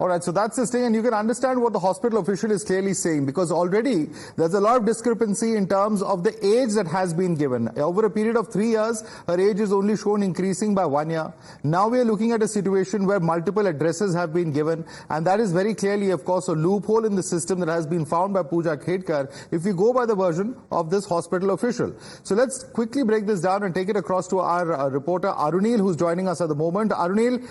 All right, so that's the thing, and you can understand what the hospital official is clearly saying, because already there's a lot of discrepancy in terms of the age that has been given. Over a period of 3 years, her age is only shown increasing by 1 year. Now we are looking at a situation where multiple addresses have been given, and that is very clearly, of course, a loophole in the system that has been found by Puja Khedkar, if we go by the version of this hospital official. So let's quickly break this down and take it across to our reporter Arunil, who's joining us at the moment. Arunil,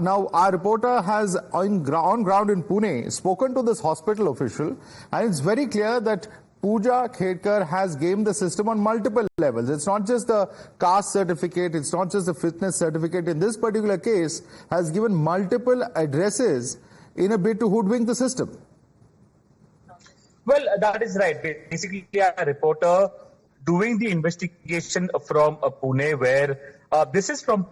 now our reporter has on ground in Pune spoken to this hospital official, and it's very clear that Puja Khedkar has gamed the system on multiple levels. It's not just the caste certificate, it's not just the fitness certificate. In this particular case, has given multiple addresses in a bid to hoodwink the system. Well, that is right. Basically, a reporter doing the investigation from Pune, where this is from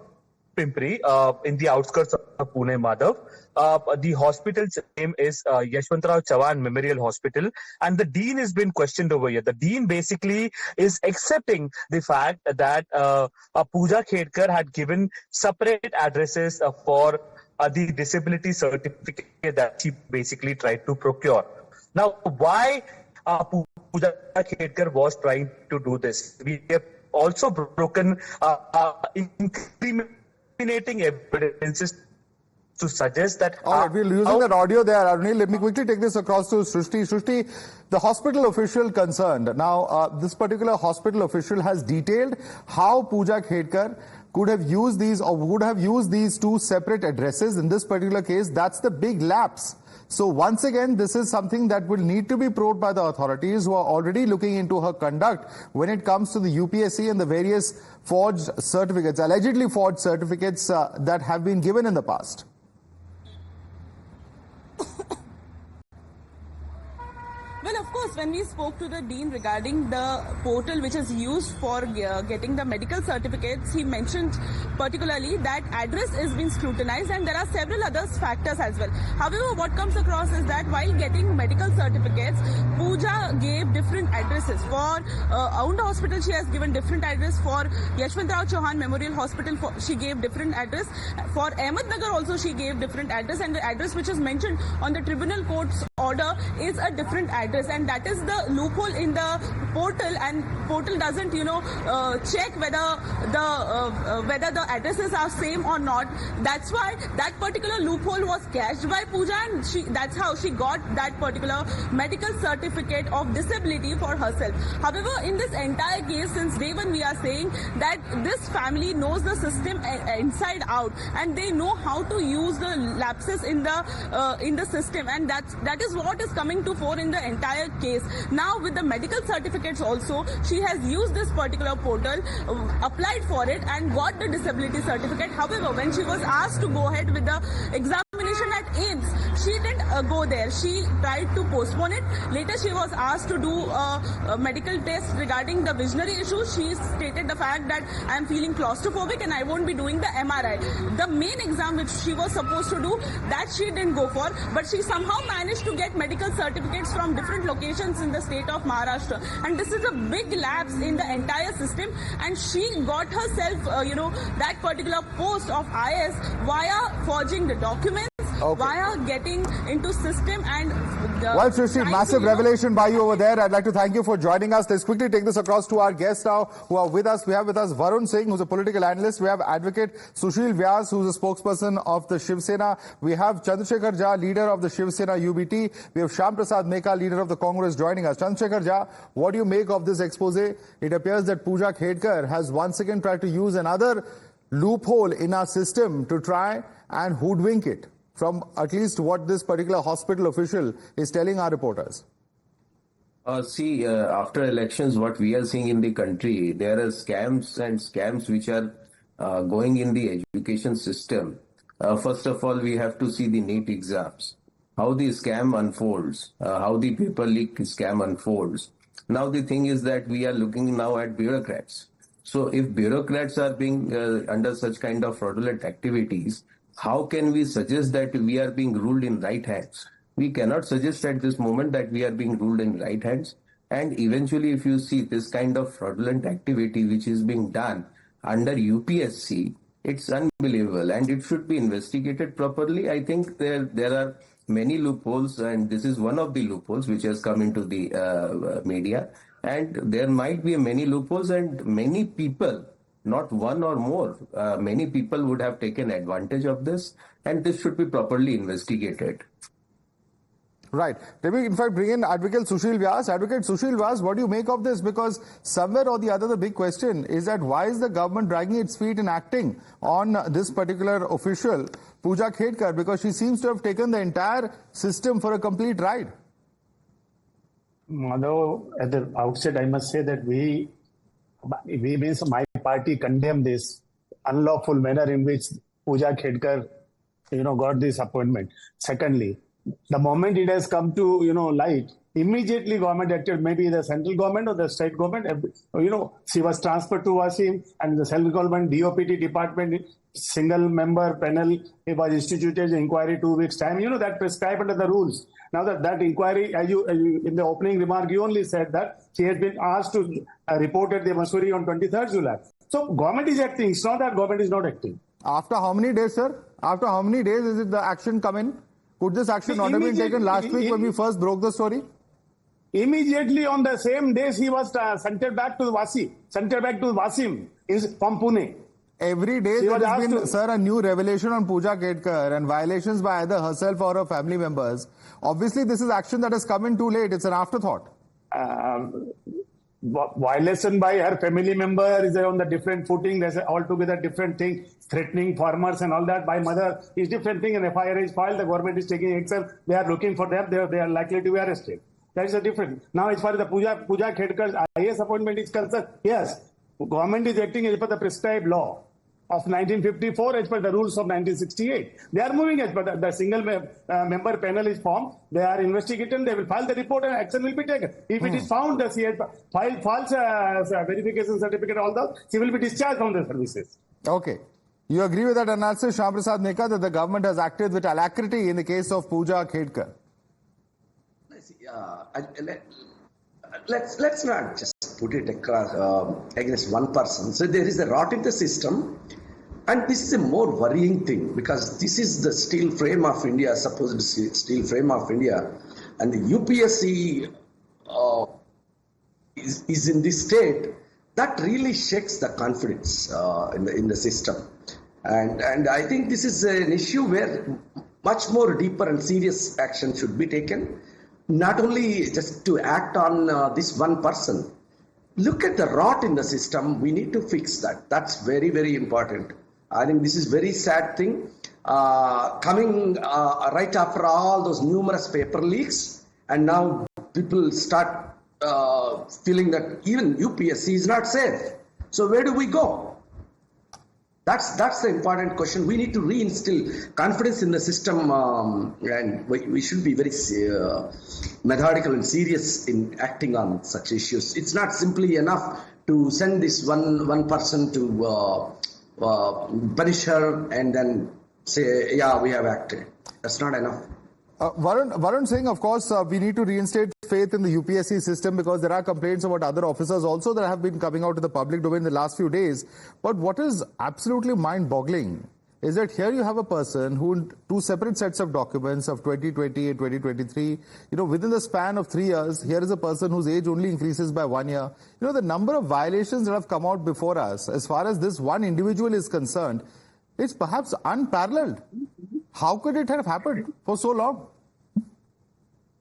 Pimpri, in the outskirts of Pune, Madhav. The hospital's name is Yashwantrao Chavan Memorial Hospital, and the dean has been questioned over here. The dean basically is accepting the fact that Puja Khedkar had given separate addresses for the disability certificate that she basically tried to procure. Now, why Puja Khedkar was trying to do this? We have also broken incriminating evidences to suggest that... All right, we're using that audio there, Arunil. Let me quickly take this across to Srishti. Srishti, the hospital official concerned. Now, this particular hospital official has detailed how Puja Khedkar could have used these or would have used these two separate addresses. In this particular case, that's the big lapse. So once again, this is something that will need to be probed by the authorities, who are already looking into her conduct when it comes to the UPSC and the various forged certificates, allegedly forged certificates that have been given in the past. Well, of course, when we spoke to the dean regarding the portal which is used for getting the medical certificates, he mentioned particularly that address is being scrutinized and there are several other factors as well. However, what comes across is that while getting medical certificates, Puja gave different addresses. For Aunda Hospital, she has given different address. For Yashwantrao Chauhan Memorial Hospital, she gave different address. For Ahmednagar also she gave different address, and the address which is mentioned on the tribunal court's order is a different address, and that is the loophole in the portal, and portal doesn't check whether the addresses are same or not. That's why that particular loophole was cashed by Puja, and that's how she got that particular medical certificate of disability for herself. However, in this entire case, since day one we are saying that this family knows the system inside out, and they know how to use the lapses in the system, and that is what is coming to fore in the entire case. Now with the medical certificates also, she has used this particular portal, applied for it and got the disability certificate. However, when she was asked to go ahead with the examination at AIIMS, she didn't go there. She tried to postpone it. Later she was asked to do a medical test regarding the visionary issue. She stated the fact that I am feeling claustrophobic and I won't be doing the MRI. The main exam which she was supposed to do, that she didn't go for, but she somehow managed to get medical certificates from different locations in the state of Maharashtra, and this is a big lapse in the entire system, and she got herself that particular post of IS via forging the documents, via getting into system and... Well, Srishti, massive revelation by you over there. I'd like to thank you for joining us. Let's quickly take this across to our guests now who are with us. We have with us Varun Singh, who's a political analyst. We have Advocate Sushil Vyas, who's a spokesperson of the Shiv Sena. We have Chandrasekhar Jha, leader of the Shiv Sena UBT. We have Shyam Prasad Meka, leader of the Congress, joining us. Chandrasekhar Jha, what do you make of this expose? It appears that Puja Khedkar has once again tried to use another loophole in our system to try and hoodwink it, from at least what this particular hospital official is telling our reporters. After elections, what we are seeing in the country, there are scams which are going in the education system. First of all, we have to see the NEET exams, how the scam unfolds, how the paper leak scam unfolds. Now the thing is that we are looking now at bureaucrats. So if bureaucrats are being under such kind of fraudulent activities, how can we suggest that we are being ruled in right hands? We cannot suggest at this moment that we are being ruled in right hands. And eventually, if you see this kind of fraudulent activity which is being done under UPSC, It's unbelievable, and it should be investigated properly. I think there are many loopholes, and this is one of the loopholes which has come into the media. And there might be many loopholes, and many people, not one or more, many people would have taken advantage of this, and this should be properly investigated. Right. Let me, in fact, bring in Advocate Sushil Vyas. Advocate Sushil Vyas, what do you make of this? Because somewhere or the other, the big question is that why is the government dragging its feet in acting on this particular official, Puja Khedkar, because she seems to have taken the entire system for a complete ride. Madhav, at the outset, I must say that we means my party condemn this unlawful manner in which Puja Khedkar, got this appointment. Secondly, the moment it has come to, light, immediately government acted, maybe the central government or the state government, she was transferred to Wasim, and the central government DOPT department, single member panel, it was instituted inquiry 2 weeks time, that prescribed under the rules. Now that inquiry, as you in the opening remark, you only said that she has been asked to report at the Masuri on 23rd July. So government is acting. It's not that government is not acting. After how many days, sir? After how many days is it the action come in? Could this action not have been taken last week when we first broke the story? Immediately on the same day, he was sent back to Wasim from Pune. Every day there has been, sir, a new revelation on Puja Khedkar and violations by either herself or her family members. Obviously, this is action that has come in too late. It's an afterthought. Violation by her family member is on the different footing. There's altogether different thing. Threatening farmers and all that by mother is different thing. An FIR is filed. The government is taking action. They are looking for them. They are likely to be arrested. That is a different. Now, as far as the Puja Khedkar's IAS appointment is concerned, yes, government is acting as per the prescribed law of 1954 as per the rules of 1968. They are moving as per the single member panel is formed. They are investigating. They will file the report and action will be taken. If it is found that she has filed false verification certificate, all those, she will be discharged from the services. Okay. You agree with that analysis, Shyam Prasad Neka, that the government has acted with alacrity in the case of Puja Khedkar? Let's not just put it across against one person. So there is a rot in the system, and this is a more worrying thing because this is the steel frame of India, supposed steel frame of India, and the UPSC is in this state that really shakes the confidence in the system, and I think this is an issue where much more deeper and serious action should be taken. Not only just to act on this one person. Look at the rot in the system. We need to fix that. That's very, very important. I think this is very sad thing. Coming right after all those numerous paper leaks, and now people start feeling that even UPSC is not safe. So where do we go? That's the important question. We need to reinstill confidence in the system, and we should be very methodical and serious in acting on such issues. It's not simply enough to send this one person to punish her and then say, yeah, we have acted. That's not enough. Varun saying, of course, we need to reinstate faith in the UPSC system because there are complaints about other officers also that have been coming out to the public domain in the last few days. But what is absolutely mind-boggling is that here you have a person who, two separate sets of documents of 2020 and 2023, within the span of 3 years, here is a person whose age only increases by 1 year. The number of violations that have come out before us, as far as this one individual is concerned, it's perhaps unparalleled. How could it have happened for so long?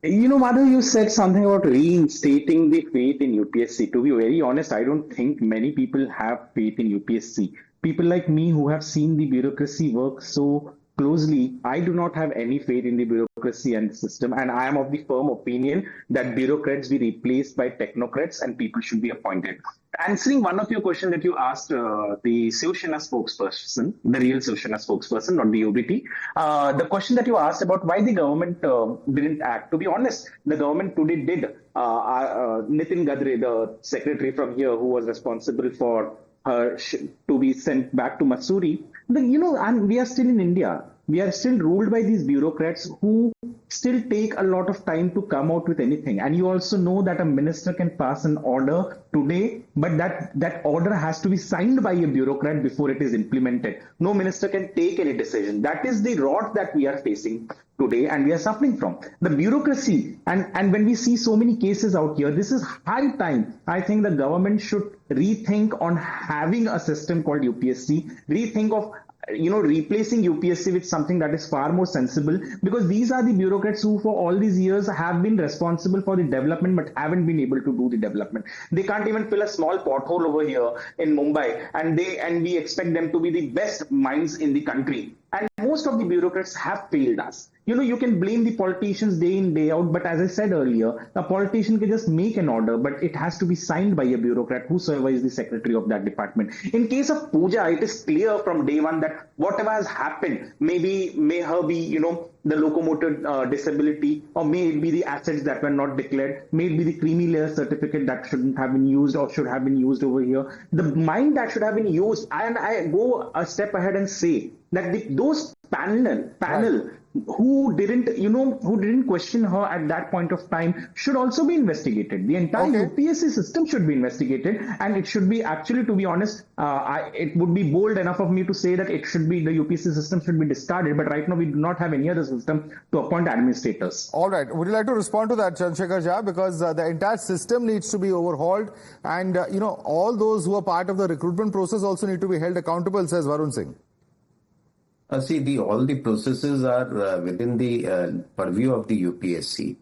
Madhu, you said something about reinstating the faith in UPSC. To be very honest, I don't think many people have faith in UPSC. People like me who have seen the bureaucracy work so closely, I do not have any faith in the bureaucracy and the system. And I am of the firm opinion that bureaucrats be replaced by technocrats and people should be appointed. Answering one of your questions that you asked the Shiv Sena spokesperson, the real Shiv Sena spokesperson, not the OBT, the question that you asked about why the government didn't act. To be honest, the government today did. Nitin Gadre, the secretary from here who was responsible for her to be sent back to Masuri, and we are still in India. We are still ruled by these bureaucrats who still take a lot of time to come out with anything. And you also know that a minister can pass an order today, but that order has to be signed by a bureaucrat before it is implemented. No minister can take any decision. That is the rot that we are facing today and we are suffering from. The bureaucracy, and when we see so many cases out here, this is high time. I think the government should rethink on having a system called UPSC, rethink of replacing UPSC with something that is far more sensible, because these are the bureaucrats who for all these years have been responsible for the development but haven't been able to do the development. They can't even fill a small pothole over here in Mumbai, and we expect them to be the best minds in the country. And most of the bureaucrats have failed us. You can blame the politicians day in, day out, but as I said earlier, a politician can just make an order, but it has to be signed by a bureaucrat whosoever is the secretary of that department. In case of Puja, it is clear from day one that whatever has happened, may her be, the locomotor disability, or may it be the assets that were not declared, may it be the creamy layer certificate that shouldn't have been used or should have been used over here. The mind that should have been used, and I go a step ahead and say that those panel Right. who didn't question her at that point of time should also be investigated. The entire Okay. UPSC system should be investigated, and it should be actually, to be honest, it would be bold enough of me to say that it should be, the UPSC system should be discarded, but right now we do not have any other system to appoint administrators. All right. Would you like to respond to that, Chandrasekhar Jha? Because the entire system needs to be overhauled, and all those who are part of the recruitment process also need to be held accountable, says Varun Singh. See, all the processes are within the purview of the UPSC,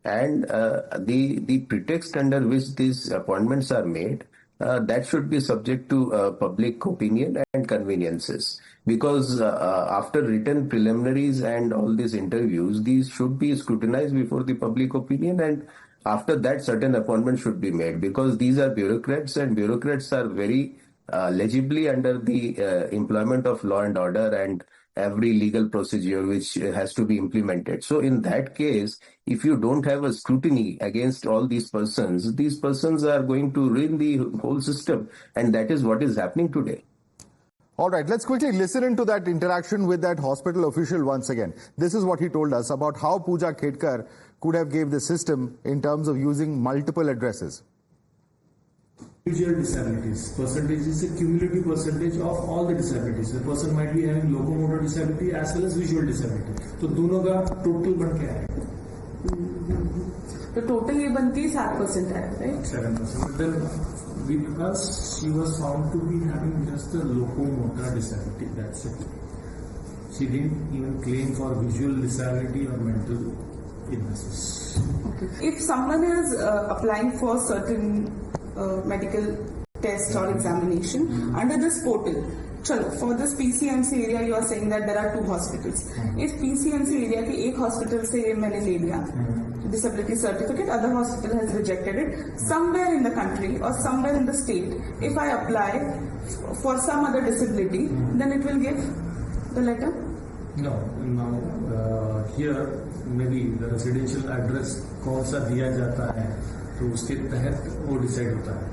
and the pretext under which these appointments are made, that should be subject to public opinion and conveniences. Because after written preliminaries and all these interviews, these should be scrutinized before the public opinion, and after that, certain appointments should be made. Because these are bureaucrats, and bureaucrats are very legibly under the employment of law and order and every legal procedure which has to be implemented. So in that case, if you don't have a scrutiny against all these persons are going to ruin the whole system. And that is what is happening today. All right, let's quickly listen into that interaction with that hospital official once again. This is what he told us about how Puja Khedkar could have gave the system in terms of using multiple addresses. Visual disabilities. Percentage is a cumulative percentage of all the disabilities. The person might be having locomotor disability as well as visual disability. तो दोनों का total बन क्या है? तो total ये बनती है 7% है, right? 7%. Then because she was found to be having just a locomotor disability, that's it. She didn't even claim for visual disability or mental illnesses. Okay. If someone is applying for certain medical test or examination under this portal, for this PCMC area you are saying that there are 2 hospitals. If PCMC area के एक hospital से मैंने ले लिया disability certificate, other hospital has rejected it, somewhere in the country or somewhere in the state, if I apply for some other disability, then it will give the letter? No, now here maybe the residential address कौन सा दिया जाता है तो उसके तहत वो decide होता है.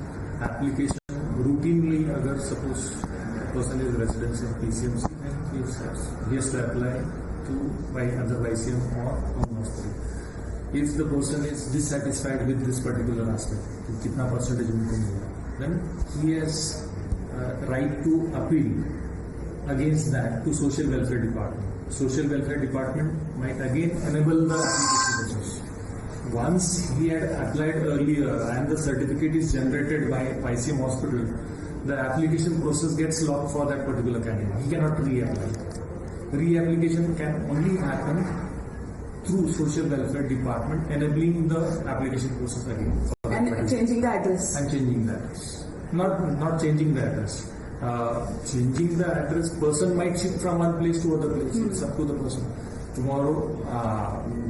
एप्लीकेशन रूटीनली अगर suppose person is residence in PCMC then he has to apply to by either YCM or hospital. If the person is dissatisfied with this particular aspect, कि कितना percentage उनको मिला, then he has right to appeal against that to Social Welfare Department. Social Welfare Department might again enable the application process. Once he had applied earlier and the certificate is generated by YCM hospital, the application process gets locked for that particular candidate. He cannot reapply. Reapplication can only happen through Social Welfare Department, enabling the application process again. And changing the address. And changing the address. Not changing the address. Changing the address, person might shift from one place to other place. It's up to the person. Tomorrow.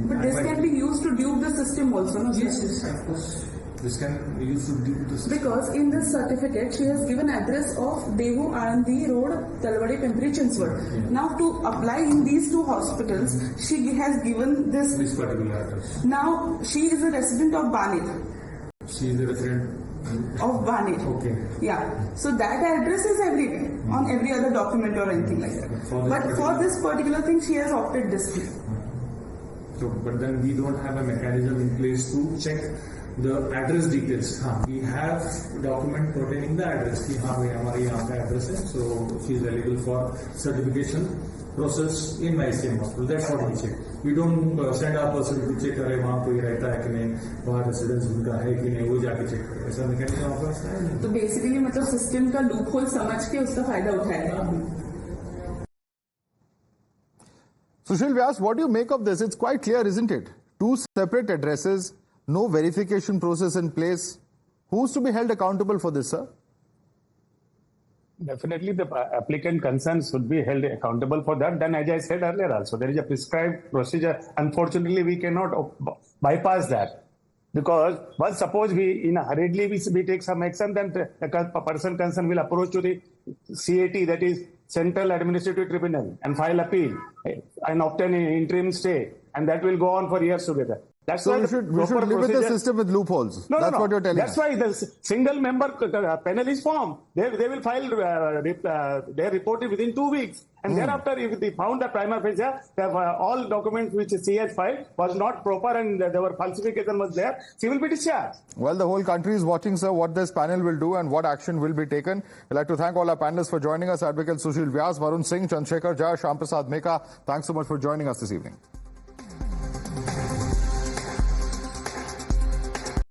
But this can be used to dupe the system also, no? Yes, of course. This can be used to dupe the system. Because in this certificate, she has given address of Devu Anandi Road, Talwadi, Pimpri, Chinswad. Yeah. Now, to apply in these 2 hospitals, she has given this particular address. Now, she is a resident of Balit. She is a resident of Bane. Okay. Yeah. So that address is everywhere on every other document or anything like that. But for this particular thing, she has opted this way. So, but then we don't have a mechanism in place to check the address details. We have document pertaining the address. कि हाँ भाई हमारे यहाँ का address है, so she is eligible for certification process in ICM hospital. That's what we check. We don't send our person to check अरे वहाँ कोई रहता है कि नहीं, वहाँ residence उनका है कि नहीं, वो जाके check करे. ऐसा mechanism हमारे पास है. तो basically मतलब system का loophole समझ के उसका फायदा उठाएगा. Sushil Vyas, what do you make of this? It's quite clear, isn't it? Two separate addresses, no verification process in place. Who's to be held accountable for this, sir? Definitely the applicant concerns should be held accountable for that. Then as I said earlier also, there is a prescribed procedure. Unfortunately, we cannot bypass that. Because once suppose we hurriedly we take some action, then the person concerned will approach to the CAT, that is Central Administrative Tribunal, and file appeal and obtain an interim stay, and that will go on for years together. That's So why we should live with a system with loopholes. No, That's what you're telling That's us. why the single member panelist form, they will file their report within 2 weeks. And thereafter, if they found the prima facie, all documents which she has filed was not proper and there were falsification was there, she will be discharged. Well, the whole country is watching, sir, what this panel will do and what action will be taken. I'd like to thank all our panelists for joining us. Advocate Sushil Vyas, Varun Singh, Chandrasekhar Jha, Shyam Prasad Meka. Thanks so much for joining us this evening.